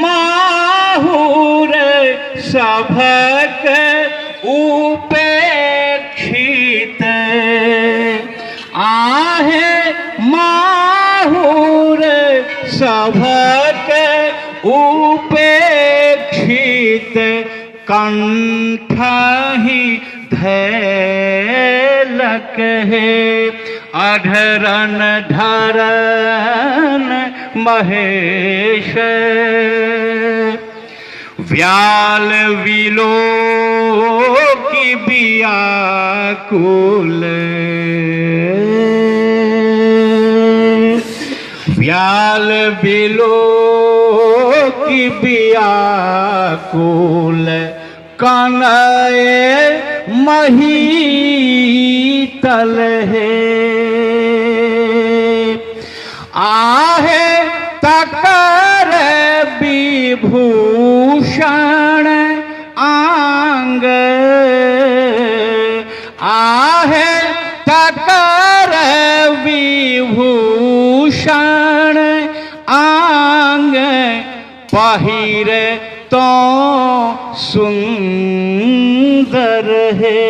माहुर सभक उपेक्षित आहे माहुर सभक उपेक्षित कंठ ही धैलक है अधरन धरन महेश व्याल विलो की व्याकुल व्याल विलो की व्याकुल कनये महीतल है आहे तकर विभूषण आंग आहे तकर विभूषण आंग पहिरे तो सुंदर है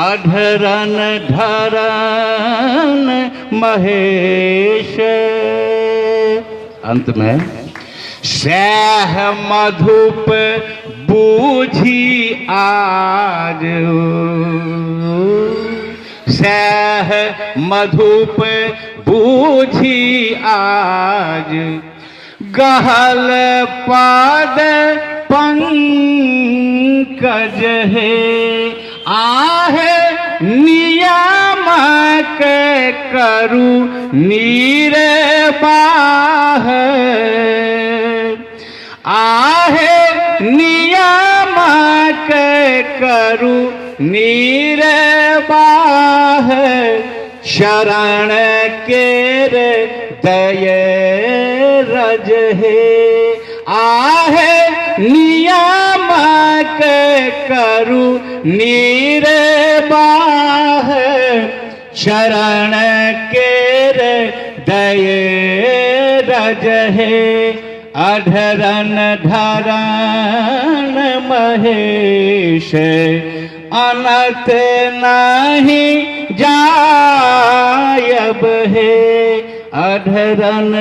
अधरन धरन महेश। अंत में सह मधुप बूझी आज सह मधुप बूझी आज गहल पाद पंकज है आहे नियामक करु निर्वाह आहे नियामक करु निर्वाह शरण केर दय रज है आहे नियामक करु निर्वाह शरण केर दय रज है अधरन धरन महेश अनत नहीं जायब है अधरन